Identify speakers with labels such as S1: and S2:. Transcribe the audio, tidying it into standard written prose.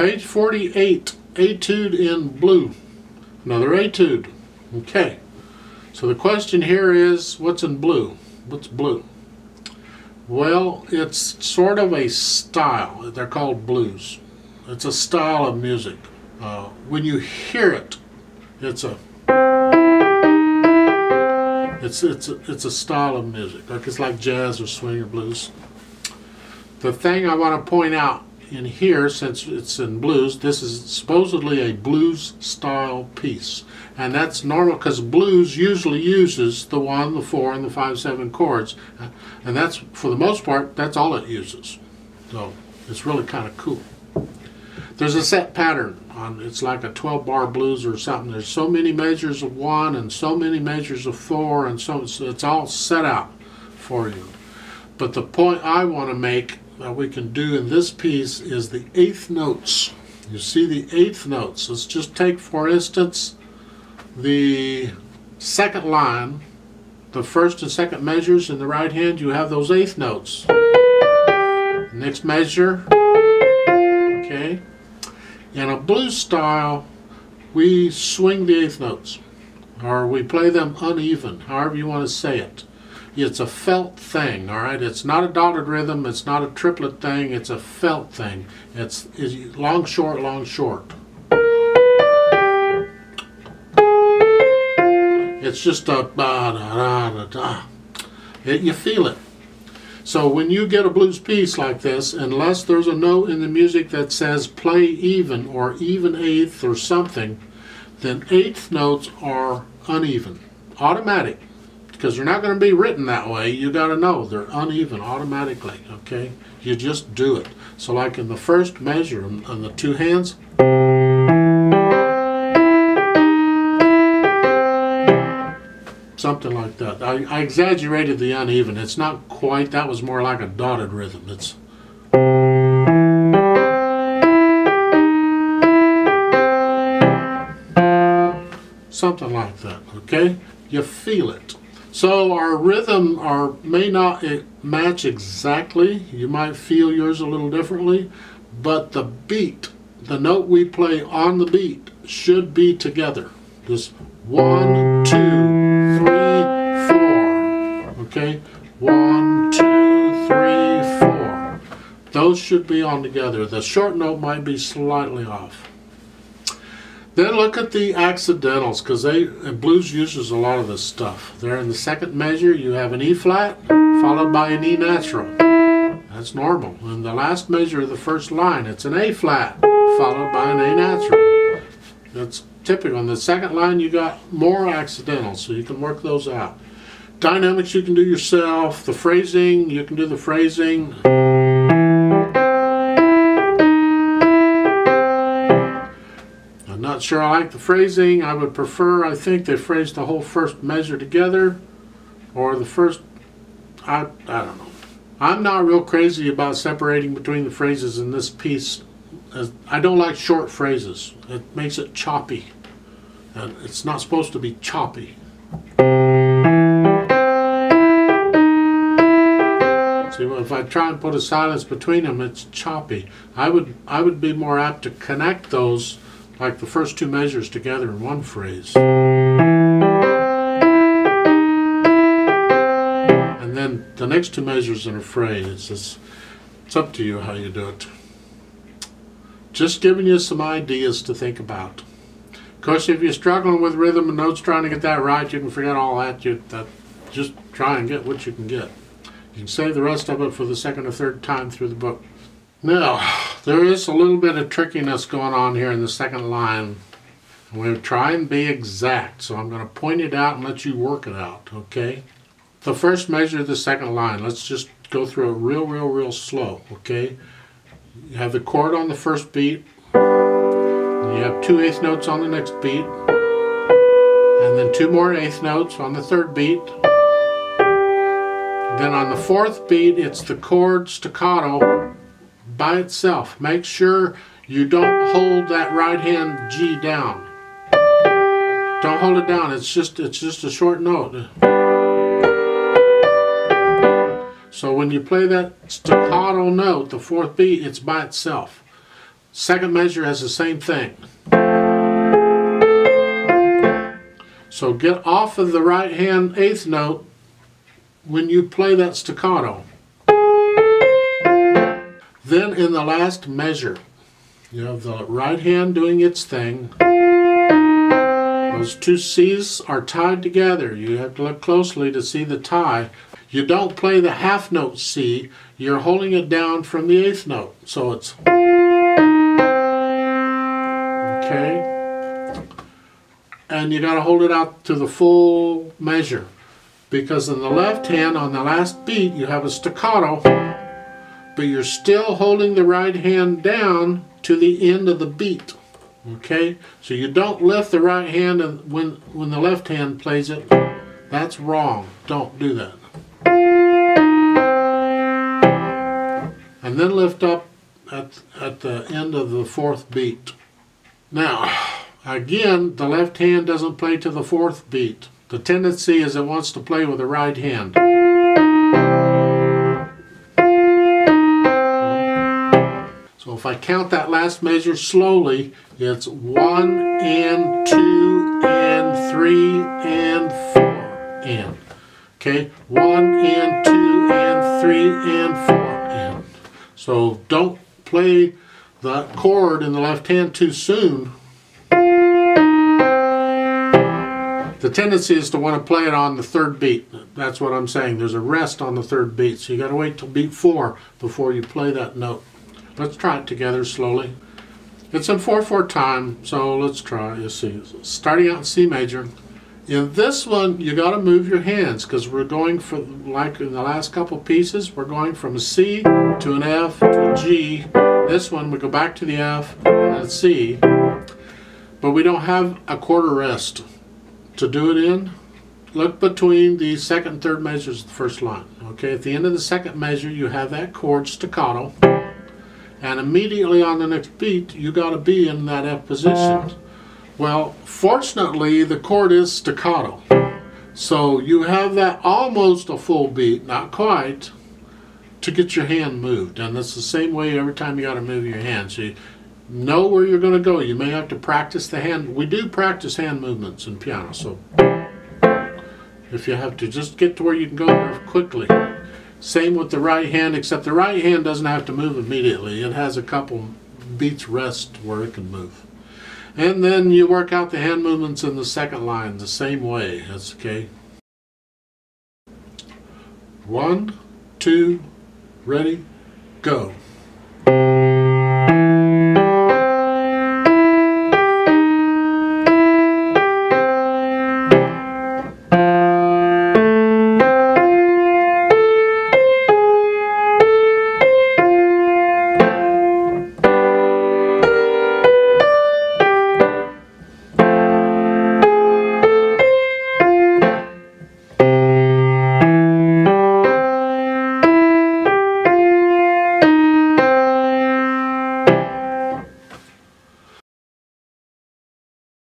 S1: Page 48, Etude in blue. Another Etude. Okay. So the question here is, what's in blue? What's blue? Well, it's sort of a style. They're called blues. It's a style of music. When you hear it, it's a style of music. Like it's like jazz or swing or blues. The thing I want to point out in here, since it's in blues, this is supposedly a blues style piece, and that's normal because blues usually uses the 1, the 4, and the 5/7 chords, and that's, for the most part, that's all it uses. So it's really kind of cool. There's a set pattern on, it's like a 12-bar blues or something. There's so many measures of 1 and so many measures of 4, and so it's all set out for you. But the point I want to make that we can do in this piece is the eighth notes. You see the eighth notes. Let's just take, for instance, the second line, the first and second measures in the right hand. You have those eighth notes. Next measure, okay. In a blues style, we swing the eighth notes, or we play them uneven, however you want to say it. It's a felt thing, all right? It's not a dotted rhythm. It's not a triplet thing. It's a felt thing. It's long, short, long, short. It's just a da-da-da-da-da. You feel it. So when you get a blues piece like this, unless there's a note in the music that says play even or even eighth or something, then eighth notes are uneven, automatic. Because they're not going to be written that way. You got to know they're uneven automatically, okay? You just do it. So like in the first measure on the two hands, something like that. I exaggerated the uneven. It's not quite, that was more like a dotted rhythm. It's something like that, okay? You feel it. So our rhythm may not match exactly. You might feel yours a little differently, but the beat, the note we play on the beat, should be together. Just 1, 2, 3, 4. Okay? 1, 2, 3, 4. Those should be on together. The short note might be slightly off. Then look at the accidentals, because blues uses a lot of this stuff. There in the second measure, you have an E flat followed by an E natural. That's normal. In the last measure of the first line, it's an A flat followed by an A natural. That's typical. In the second line, you got more accidentals, so you can work those out. Dynamics you can do yourself. The phrasing, you can do the phrasing. Not sure I like the phrasing. I would prefer, I think they phrased the whole first measure together, or the first, I don't know. I'm not real crazy about separating between the phrases in this piece. I don't like short phrases. It makes it choppy, and it's not supposed to be choppy. See, if I try and put a silence between them, it's choppy. I would be more apt to connect those, like the first two measures together in one phrase. And then the next two measures in a phrase. It's up to you how you do it. Just giving you some ideas to think about. Of course, if you're struggling with rhythm and notes, trying to get that right, you can forget all that. Just try and get what you can get. You can save the rest of it for the second or third time through the book. Now, there is a little bit of trickiness going on here in the second line. I'm going to try and be exact, so I'm going to point it out and let you work it out, okay? The first measure of the second line, let's just go through it real slow, okay? You have the chord on the first beat, and you have 2 eighth notes on the next beat, and then 2 more eighth notes on the third beat. Then on the fourth beat, it's the chord staccato by itself. Make sure you don't hold that right hand G down. Don't hold it down. It's just a short note. So when you play that staccato note, the fourth beat, it's by itself. Second measure has the same thing. So get off of the right hand eighth note when you play that staccato. Then in the last measure, you have the right hand doing its thing. Those two C's are tied together. You have to look closely to see the tie. You don't play the half note C, you're holding it down from the eighth note. So it's okay. And you got to hold it out to the full measure, because in the left hand on the last beat you have a staccato, but you're still holding the right hand down to the end of the beat. Okay, so you don't lift the right hand and when the left hand plays it. That's wrong. Don't do that. And then lift up at the end of the fourth beat. Now, again, the left hand doesn't play to the fourth beat. The tendency is it wants to play with the right hand. So if I count that last measure slowly, it's 1 and 2 and 3 and 4 and. Okay, 1 and 2 and 3 and 4 and. So don't play the chord in the left hand too soon. The tendency is to want to play it on the third beat. That's what I'm saying. There's a rest on the third beat, so you got to wait till beat 4 before you play that note. Let's try it together slowly. It's in 4/4 time, so let's try. You see, starting out in C major. In this one, you got to move your hands, because we're going for, like in the last couple pieces, we're going from a C to an F to a G. This one we go back to the F and a C, but we don't have a quarter rest to do it in. Look between the second and third measures of the first line. Okay, at the end of the second measure, you have that chord staccato. And immediately on the next beat, you got to be in that F position. Well, fortunately, the chord is staccato. So you have that almost a full beat, not quite, to get your hand moved. And it's the same way every time you got to move your hand. So you know where you're going to go. You may have to practice the hand. We do practice hand movements in piano. So if you have to just get to where you can go there quickly. Same with the right hand, except the right hand doesn't have to move immediately. It has a couple beats rest where it can move. And then you work out the hand movements in the second line the same way. That's okay. 1, 2, ready, go.